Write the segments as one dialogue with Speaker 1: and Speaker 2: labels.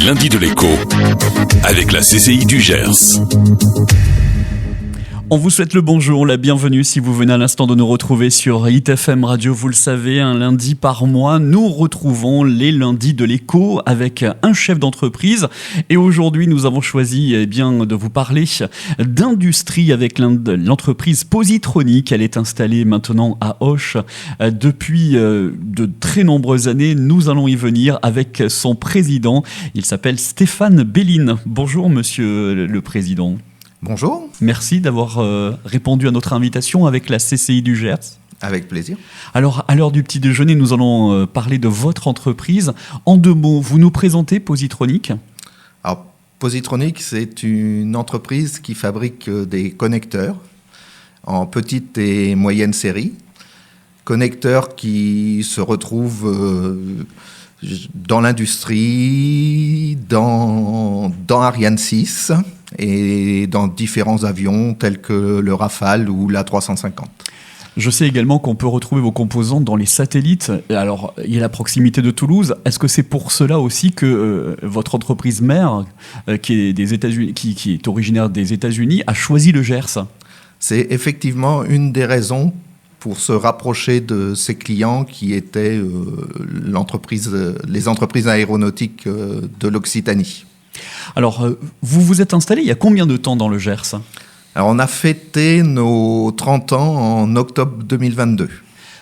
Speaker 1: lundis de l'écho avec la CCI du Gers.
Speaker 2: On vous souhaite le bonjour, la bienvenue si vous venez à l'instant de nous retrouver sur Hit FM Radio. Vous le savez, un lundi par mois, nous retrouvons les lundis de l'écho avec un chef d'entreprise. Et aujourd'hui, nous avons choisi de vous parler d'industrie avec l'entreprise Positronic. Elle est installée maintenant à Auch depuis de très nombreuses années. Nous allons y venir avec son président. Il s'appelle Stéphane Belline. Bonjour, monsieur le président.
Speaker 3: Bonjour.
Speaker 2: Merci d'avoir répondu à notre invitation avec la CCI du Gers.
Speaker 3: Avec plaisir.
Speaker 2: Alors, à l'heure du petit déjeuner, nous allons parler de votre entreprise. En 2 mots, vous nous présentez Positronic ?
Speaker 3: Alors, Positronic, c'est une entreprise qui fabrique des connecteurs en petite et moyenne série. Connecteurs qui se retrouvent dans l'industrie, dans Ariane 6 et dans différents avions tels que le Rafale ou l'A350.
Speaker 2: Je sais également qu'on peut retrouver vos composants dans les satellites. Alors, il y a la proximité de Toulouse. Est-ce que c'est pour cela aussi que votre entreprise mère, qui est des États-Unis, qui est originaire des États-Unis, a choisi le Gers ?
Speaker 3: C'est effectivement une des raisons pour se rapprocher de ses clients qui étaient les entreprises aéronautiques de l'Occitanie.
Speaker 2: Alors, vous vous êtes installé il y a combien de temps dans le Gers ?
Speaker 3: Alors, on a fêté nos 30 ans en octobre 2022.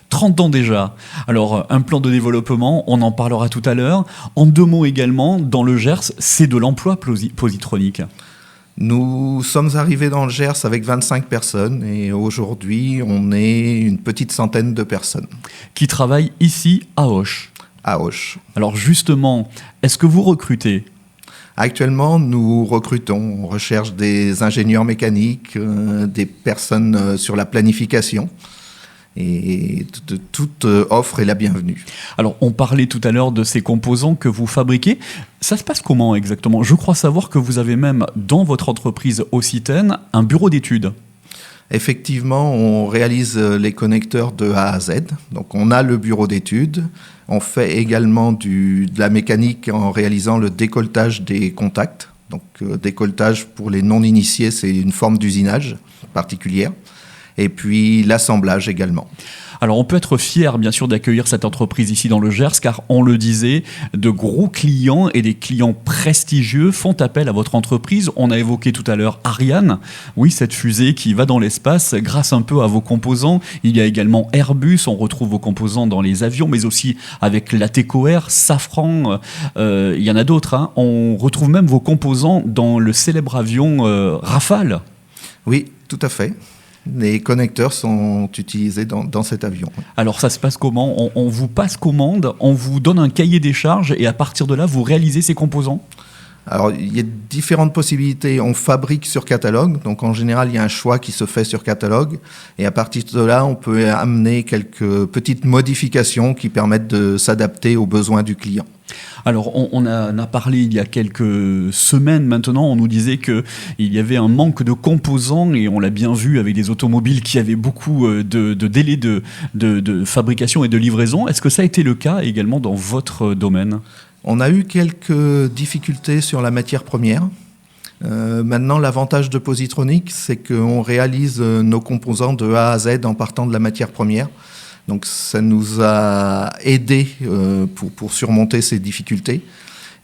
Speaker 2: 30 ans déjà. Alors, un plan de développement, on en parlera tout à l'heure. En 2 mots également, dans le Gers, c'est de l'emploi Positronic.
Speaker 3: Nous sommes arrivés dans le Gers avec 25 personnes et aujourd'hui, on est une petite centaine de personnes.
Speaker 2: Qui travaillent ici à Auch.
Speaker 3: À Auch.
Speaker 2: Alors justement, est-ce que vous recrutez ?
Speaker 3: Actuellement, nous recrutons. On recherche des ingénieurs mécaniques, des personnes sur la planification. Et toute offre est la bienvenue.
Speaker 2: Alors, on parlait tout à l'heure de ces composants que vous fabriquez. Ça se passe comment exactement ? Je crois savoir que vous avez même, dans votre entreprise occitane, un bureau d'études.
Speaker 3: Effectivement, on réalise les connecteurs de A à Z. Donc, on a le bureau d'études. On fait également de la mécanique en réalisant le décolletage des contacts. Donc, décolletage pour les non-initiés, c'est une forme d'usinage particulière. Et puis l'assemblage également.
Speaker 2: Alors on peut être fier bien sûr d'accueillir cette entreprise ici dans le Gers car on le disait, de gros clients et des clients prestigieux font appel à votre entreprise. On a évoqué tout à l'heure Ariane, oui cette fusée qui va dans l'espace grâce un peu à vos composants. Il y a également Airbus, on retrouve vos composants dans les avions mais aussi avec l'Ateco Air, Safran, il y en a d'autres. Hein. On retrouve même vos composants dans le célèbre avion Rafale.
Speaker 3: Oui, tout à fait. Les connecteurs sont utilisés dans cet avion.
Speaker 2: Alors ça se passe comment ? On vous passe commande, on vous donne un cahier des charges et à partir de là, vous réalisez ces composants ?
Speaker 3: Alors, il y a différentes possibilités. On fabrique sur catalogue. Donc, en général, il y a un choix qui se fait sur catalogue. Et à partir de là, on peut amener quelques petites modifications qui permettent de s'adapter aux besoins du client.
Speaker 2: Alors, on a parlé il y a quelques semaines maintenant, on nous disait qu'il y avait un manque de composants et on l'a bien vu avec des automobiles qui avaient beaucoup de délais de fabrication et de livraison. Est-ce que ça a été le cas également dans votre domaine ?
Speaker 3: On a eu quelques difficultés sur la matière première. Maintenant, l'avantage de Positronic, c'est qu'on réalise nos composants de A à Z en partant de la matière première. Donc ça nous a aidés pour surmonter ces difficultés.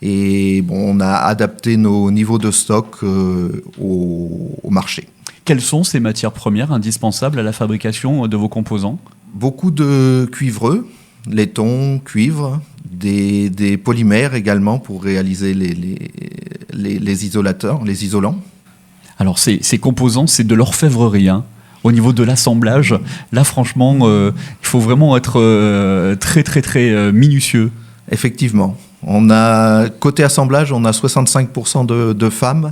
Speaker 3: Et bon, on a adapté nos niveaux de stock au marché.
Speaker 2: Quelles sont ces matières premières indispensables à la fabrication de vos composants ?
Speaker 3: Beaucoup de cuivreux, laiton, cuivre, des polymères également pour réaliser les isolateurs, les isolants.
Speaker 2: Alors ces composants, c'est de l'orfèvrerie, hein. Au niveau de l'assemblage, là franchement, il faut vraiment être très très très minutieux.
Speaker 3: Effectivement. Côté assemblage, on a 65% de femmes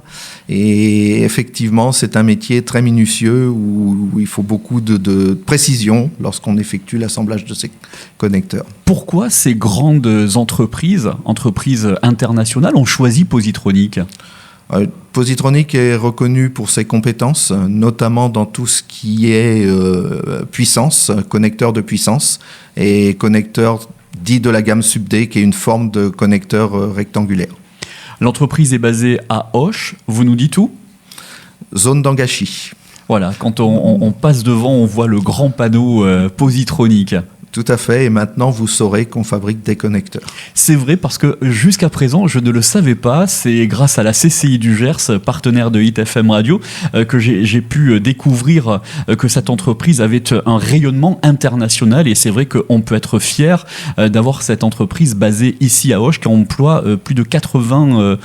Speaker 3: et effectivement, c'est un métier très minutieux où il faut beaucoup de précision lorsqu'on effectue l'assemblage de ces connecteurs.
Speaker 2: Pourquoi ces grandes entreprises internationales ont choisi Positronic ?
Speaker 3: Positronic est reconnu pour ses compétences, notamment dans tout ce qui est puissance, connecteur de puissance et connecteur dit de la gamme Sub D, qui est une forme de connecteur rectangulaire.
Speaker 2: L'entreprise est basée à Auch, vous nous dites où ?
Speaker 3: Zone d'Angachi.
Speaker 2: Voilà, quand on passe devant, on voit le grand panneau Positronic.
Speaker 3: Tout à fait, et maintenant vous saurez qu'on fabrique des connecteurs.
Speaker 2: C'est vrai parce que jusqu'à présent, je ne le savais pas. C'est grâce à la CCI du Gers, partenaire de Hit FM Radio, que j'ai pu découvrir que cette entreprise avait un rayonnement international. Et c'est vrai qu'on peut être fier d'avoir cette entreprise basée ici à Auch, qui emploie plus de 80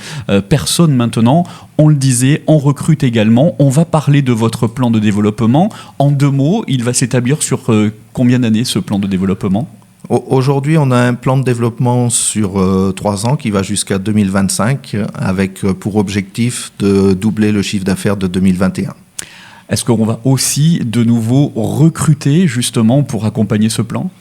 Speaker 2: personnes maintenant. On le disait, on recrute également. On va parler de votre plan de développement. En 2 mots, il va s'établir sur combien d'années ce plan de développement ?
Speaker 3: Aujourd'hui, on a un plan de développement sur 3 ans qui va jusqu'à 2025 avec pour objectif de doubler le chiffre d'affaires de 2021.
Speaker 2: Est-ce qu'on va aussi de nouveau recruter justement pour accompagner ce plan ?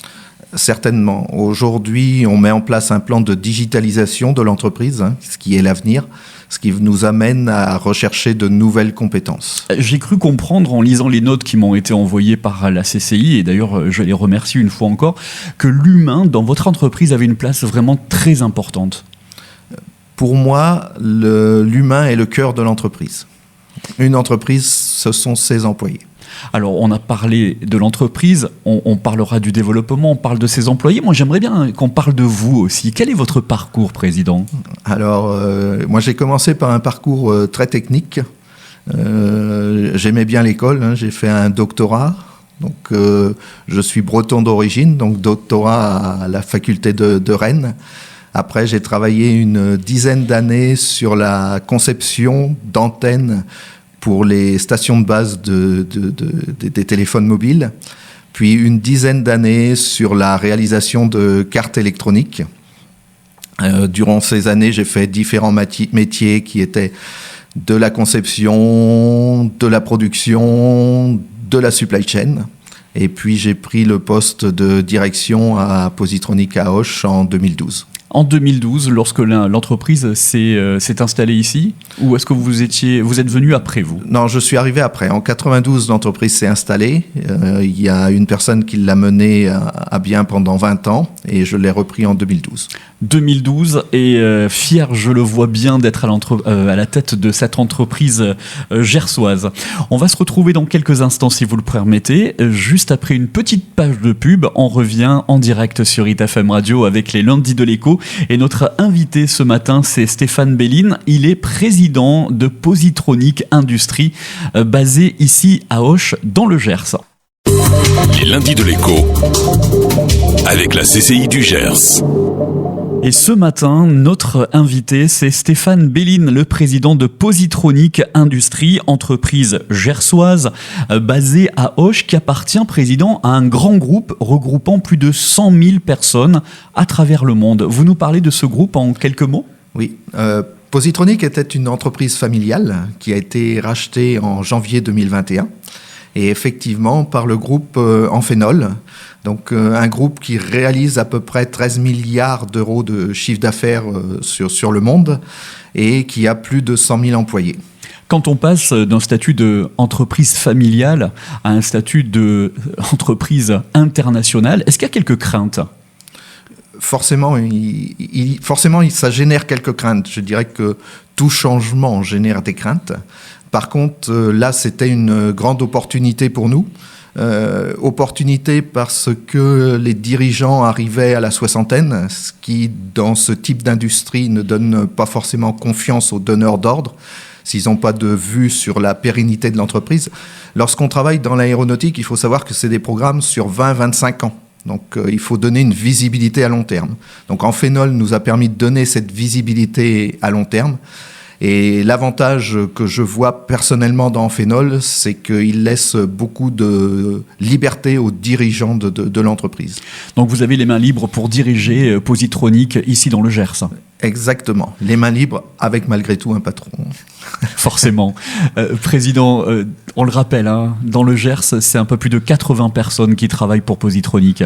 Speaker 3: Certainement. Aujourd'hui, on met en place un plan de digitalisation de l'entreprise, ce qui est l'avenir, ce qui nous amène à rechercher de nouvelles compétences.
Speaker 2: J'ai cru comprendre en lisant les notes qui m'ont été envoyées par la CCI, et d'ailleurs je les remercie une fois encore, que l'humain dans votre entreprise avait une place vraiment très importante.
Speaker 3: Pour moi, l'humain est le cœur de l'entreprise. Une entreprise, ce sont ses employés.
Speaker 2: Alors, on a parlé de l'entreprise, on parlera du développement, on parle de ses employés. Moi, j'aimerais bien qu'on parle de vous aussi. Quel est votre parcours, président ?
Speaker 3: Alors, moi, j'ai commencé par un parcours très technique. J'aimais bien l'école, j'ai fait un doctorat. Donc, je suis breton d'origine, donc doctorat à la faculté de Rennes. Après, j'ai travaillé une dizaine d'années sur la conception d'antennes pour les stations de base des téléphones mobiles, puis une dizaine d'années sur la réalisation de cartes électroniques. Durant ces années, j'ai fait différents métiers qui étaient de la conception, de la production, de la supply chain. Et puis j'ai pris le poste de direction à Positronic à Auch en 2012.
Speaker 2: En 2012, lorsque l'entreprise s'est installée ici, ou est-ce que vous êtes venu après vous ?
Speaker 3: Non, je suis arrivé après. En 92, l'entreprise s'est installée. Il y a une personne qui l'a menée à bien pendant 20 ans et je l'ai repris en 2012.
Speaker 2: 2012, et fier, je le vois bien, d'être à la tête de cette entreprise gersoise. On va se retrouver dans quelques instants, si vous le permettez. Juste après une petite page de pub, on revient en direct sur Hit FM Radio avec les lundis de l'écho. Et notre invité ce matin, c'est Stéphane Belin. Il est président de Positronic Industrie, basé ici à Auch, dans le Gers.
Speaker 1: Les lundis de l'écho, avec la CCI du Gers.
Speaker 2: Et ce matin, notre invité, c'est Stéphane Belin, le président de Positronic Industrie, entreprise gersoise basée à Auch, qui appartient, président, à un grand groupe regroupant plus de 100 000 personnes à travers le monde. Vous nous parlez de ce groupe en quelques mots ?
Speaker 3: Oui. Positronic était une entreprise familiale qui a été rachetée en janvier 2021. Et effectivement, par le groupe Amphenol, donc un groupe qui réalise à peu près 13 milliards d'euros de chiffre d'affaires sur le monde et qui a plus de 100 000 employés.
Speaker 2: Quand on passe d'un statut d'entreprise familiale à un statut d'entreprise internationale, est-ce qu'il y a quelques craintes ?
Speaker 3: Forcément, ça génère quelques craintes. Je dirais que tout changement génère des craintes. Par contre, là, c'était une grande opportunité pour nous. Opportunité parce que les dirigeants arrivaient à la soixantaine, ce qui, dans ce type d'industrie, ne donne pas forcément confiance aux donneurs d'ordre, s'ils n'ont pas de vue sur la pérennité de l'entreprise. Lorsqu'on travaille dans l'aéronautique, il faut savoir que c'est des programmes sur 20-25 ans. Donc, il faut donner une visibilité à long terme. Donc, Amphenol nous a permis de donner cette visibilité à long terme. Et l'avantage que je vois personnellement dans Amphenol, c'est qu'il laisse beaucoup de liberté aux dirigeants de l'entreprise. Donc
Speaker 2: vous avez les mains libres pour diriger Positronic ici dans le Gers.
Speaker 3: Exactement, les mains libres avec malgré tout un patron.
Speaker 2: Forcément. Président, on le rappelle, dans le Gers, c'est un peu plus de 80 personnes qui travaillent pour Positronic.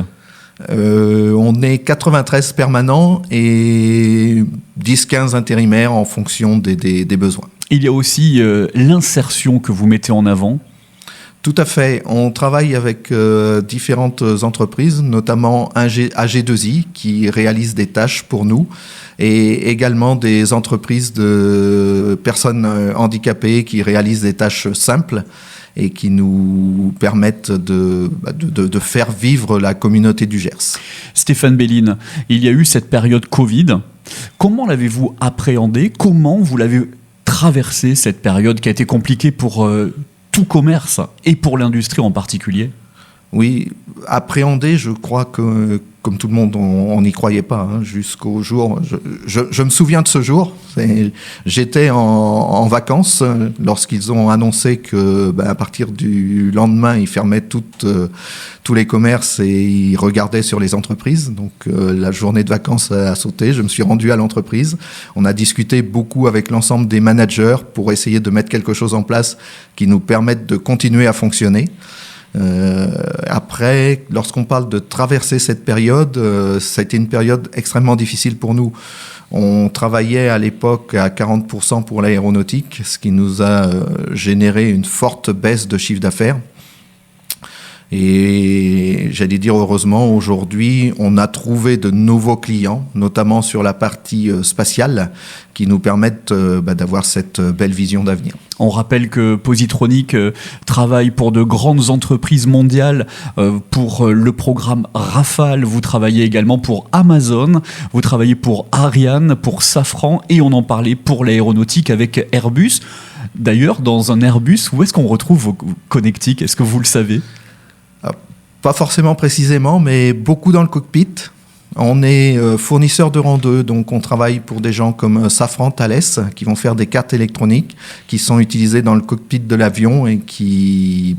Speaker 3: On est 93 permanents et 10-15 intérimaires en fonction des besoins.
Speaker 2: Il y a aussi l'insertion que vous mettez en avant.
Speaker 3: Tout à fait. On travaille avec différentes entreprises, notamment AG2I qui réalise des tâches pour nous et également des entreprises de personnes handicapées qui réalisent des tâches simples et qui nous permettent de faire vivre la communauté du Gers.
Speaker 2: Stéphane Belline, il y a eu cette période Covid. Comment l'avez-vous appréhendée ? Comment vous l'avez traversée, cette période qui a été compliquée pour tout commerce et pour l'industrie en particulier ?
Speaker 3: Oui, appréhender, je crois que, comme tout le monde, on n'y croyait pas, jusqu'au jour... Je me souviens de ce jour. J'étais en vacances lorsqu'ils ont annoncé que, à partir du lendemain, ils fermaient tous les commerces et ils regardaient sur les entreprises. Donc, la journée de vacances a sauté. Je me suis rendu à l'entreprise. On a discuté beaucoup avec l'ensemble des managers pour essayer de mettre quelque chose en place qui nous permette de continuer à fonctionner. Après, lorsqu'on parle de traverser cette période, ça a été une période extrêmement difficile pour nous. On travaillait à l'époque à 40% pour l'aéronautique, ce qui nous a généré une forte baisse de chiffre d'affaires. Et j'allais dire heureusement, aujourd'hui, on a trouvé de nouveaux clients, notamment sur la partie spatiale, qui nous permettent d'avoir cette belle vision d'avenir.
Speaker 2: On rappelle que Positronic travaille pour de grandes entreprises mondiales, pour le programme Rafale. Vous travaillez également pour Amazon, vous travaillez pour Ariane, pour Safran, et on en parlait pour l'aéronautique avec Airbus. D'ailleurs, dans un Airbus, où est-ce qu'on retrouve vos connectiques ? Est-ce que vous le savez ?
Speaker 3: Pas forcément précisément, mais beaucoup dans le cockpit. On est fournisseur de rang 2, donc on travaille pour des gens comme Safran, Thales, qui vont faire des cartes électroniques qui sont utilisées dans le cockpit de l'avion et qui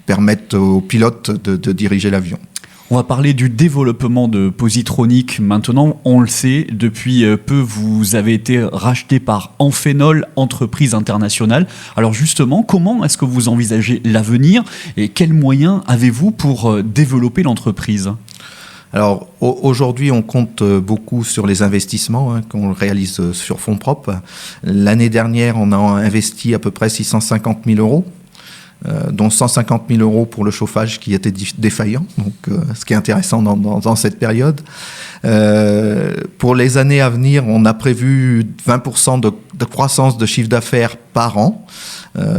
Speaker 3: permettent aux pilotes de diriger l'avion.
Speaker 2: On va parler du développement de Positronic maintenant. On le sait, depuis peu, vous avez été racheté par Amphenol, entreprise internationale. Alors justement, comment est-ce que vous envisagez l'avenir et quels moyens avez-vous pour développer l'entreprise ?
Speaker 3: Alors aujourd'hui, on compte beaucoup sur les investissements qu'on réalise sur fonds propres. L'année dernière, on a investi à peu près 650 000 euros. Dont 150 000 euros pour le chauffage qui était défaillant, donc ce qui est intéressant dans cette période. Pour les années à venir, on a prévu 20% de croissance de chiffre d'affaires par an.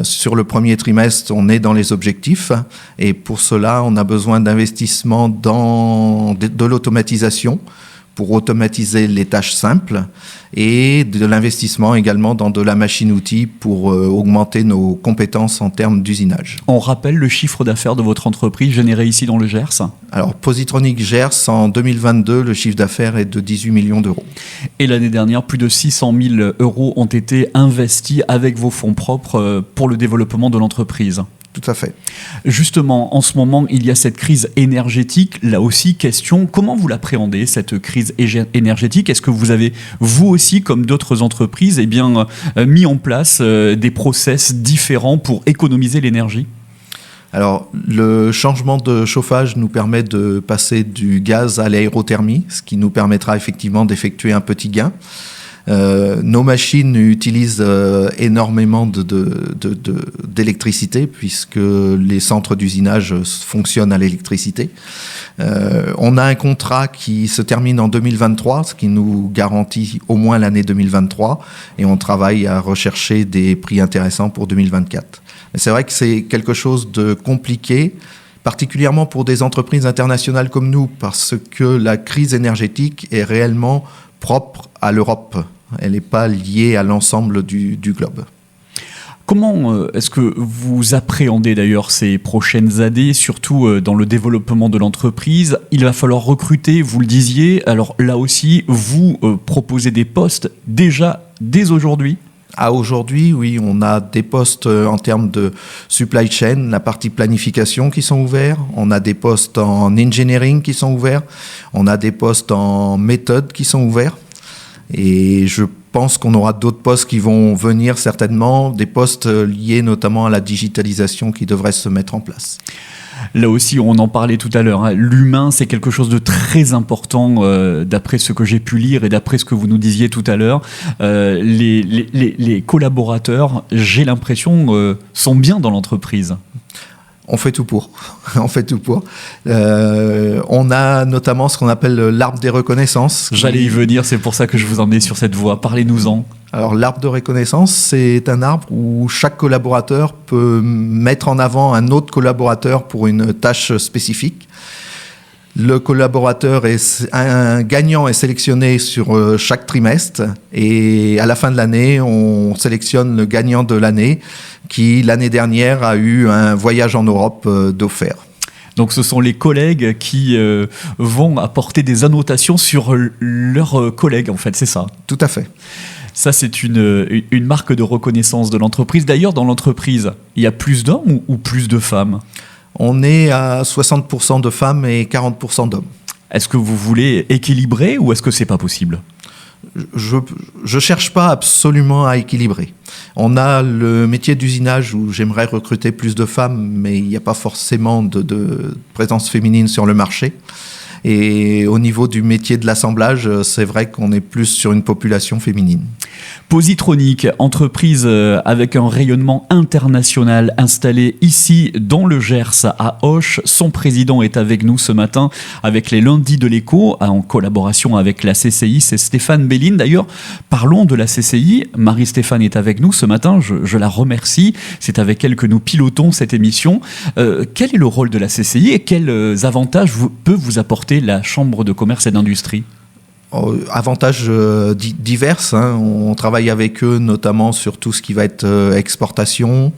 Speaker 3: Sur le premier trimestre, on est dans les objectifs et pour cela, on a besoin d'investissements dans de l'automatisation pour automatiser les tâches simples et de l'investissement également dans de la machine-outil pour augmenter nos compétences en termes d'usinage.
Speaker 2: On rappelle le chiffre d'affaires de votre entreprise généré ici dans le Gers ?
Speaker 3: Alors, Positronic Gers, en 2022, le chiffre d'affaires est de 18 millions d'euros.
Speaker 2: Et l'année dernière, plus de 600 000 euros ont été investis avec vos fonds propres pour le développement de l'entreprise.
Speaker 3: Tout à fait.
Speaker 2: Justement, en ce moment, il y a cette crise énergétique. Là aussi, question, comment vous l'appréhendez, cette crise énergétique ? Est-ce que vous avez, vous aussi, comme d'autres entreprises, mis en place des process différents pour économiser l'énergie ?
Speaker 3: Alors, le changement de chauffage nous permet de passer du gaz à l'aérothermie, ce qui nous permettra effectivement d'effectuer un petit gain. Nos machines utilisent énormément d'électricité puisque les centres d'usinage fonctionnent à l'électricité. On a un contrat qui se termine en 2023, ce qui nous garantit au moins l'année 2023 et on travaille à rechercher des prix intéressants pour 2024. Mais c'est vrai que c'est quelque chose de compliqué, particulièrement pour des entreprises internationales comme nous, parce que la crise énergétique est réellement propre à l'Europe. Elle n'est pas liée à l'ensemble du globe.
Speaker 2: Comment est-ce que vous appréhendez d'ailleurs ces prochaines années, surtout dans le développement de l'entreprise ? Il va falloir recruter, vous le disiez. Alors là aussi, vous proposez des postes déjà dès aujourd'hui ?
Speaker 3: À aujourd'hui, oui, on a des postes en termes de supply chain, la partie planification qui sont ouverts. On a des postes en engineering qui sont ouverts. On a des postes en méthode qui sont ouverts. Et je pense qu'on aura d'autres postes qui vont venir certainement, des postes liés notamment à la digitalisation qui devraient se mettre en place.
Speaker 2: Là aussi, on en parlait tout à l'heure, l'humain, c'est quelque chose de très important d'après ce que j'ai pu lire et d'après ce que vous nous disiez tout à l'heure. Les collaborateurs, j'ai l'impression, sont bien dans l'entreprise.
Speaker 3: On fait tout pour. On fait tout pour. On a notamment ce qu'on appelle l'arbre des reconnaissances.
Speaker 2: J'allais y venir, c'est pour ça que je vous emmenais sur cette voie. Parlez-nous-en.
Speaker 3: Alors l'arbre de reconnaissance, c'est un arbre où chaque collaborateur peut mettre en avant un autre collaborateur pour une tâche spécifique. Le collaborateur un gagnant est sélectionné sur chaque trimestre et à la fin de l'année, on sélectionne le gagnant de l'année qui, l'année dernière, a eu un voyage en Europe d'offert.
Speaker 2: Donc ce sont les collègues qui vont apporter des annotations sur leurs collègues, en fait, c'est ça?
Speaker 3: Tout à fait.
Speaker 2: Ça, c'est une marque de reconnaissance de l'entreprise. D'ailleurs, dans l'entreprise, il y a plus d'hommes ou plus de femmes?
Speaker 3: On est à 60% de femmes et 40% d'hommes.
Speaker 2: Est-ce que vous voulez équilibrer ou est-ce que c'est pas possible?
Speaker 3: Je cherche pas absolument à équilibrer. On a le métier d'usinage où j'aimerais recruter plus de femmes, mais il n'y a pas forcément de présence féminine sur le marché. Et au niveau du métier de l'assemblage, c'est vrai qu'on est plus sur une population féminine.
Speaker 2: Positronic, entreprise avec un rayonnement international installée ici dans le Gers à Auch. Son président est avec nous ce matin avec les lundis de l'écho en collaboration avec la CCI, c'est Stéphane Belline. D'ailleurs, parlons de la CCI. Marie-Stéphane est avec nous ce matin, je la remercie. C'est avec elle que nous pilotons cette émission. Quel est le rôle de la CCI et quels avantages peut vous apporter la Chambre de commerce et d'industrie?
Speaker 3: Avantages divers. On travaille avec eux notamment sur tout ce qui va être exportation.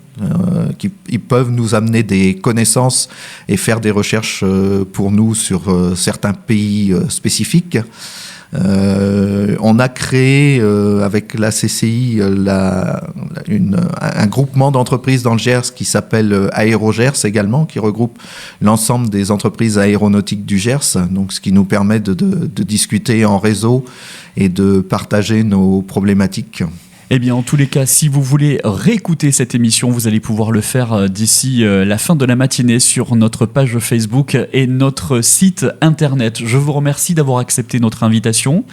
Speaker 3: Ils peuvent nous amener des connaissances et faire des recherches pour nous sur certains pays spécifiques. On a créé avec la CCI un groupement d'entreprises dans le Gers qui s'appelle Aérogers également, qui regroupe l'ensemble des entreprises aéronautiques du Gers, donc ce qui nous permet de discuter en réseau et de partager nos problématiques.
Speaker 2: Eh bien, en tous les cas, si vous voulez réécouter cette émission, vous allez pouvoir le faire d'ici la fin de la matinée sur notre page Facebook et notre site internet. Je vous remercie d'avoir accepté notre invitation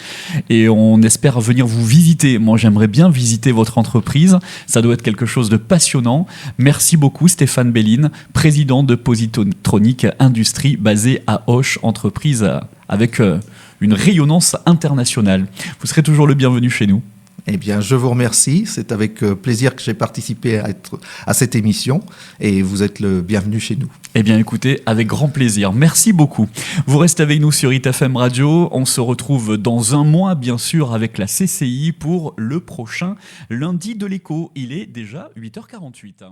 Speaker 2: et on espère venir vous visiter. Moi, j'aimerais bien visiter votre entreprise. Ça doit être quelque chose de passionnant. Merci beaucoup, Stéphane Belline, président de Positronic Industrie basée à Auch, entreprise avec une rayonnance internationale. Vous serez toujours le bienvenu chez nous.
Speaker 3: Eh bien, je vous remercie. C'est avec plaisir que j'ai participé à cette émission et vous êtes le bienvenu chez nous.
Speaker 2: Eh bien, écoutez, avec grand plaisir. Merci beaucoup. Vous restez avec nous sur ITFM Radio. On se retrouve dans un mois, bien sûr, avec la CCI pour le prochain lundi de l'écho. Il est déjà 8h48.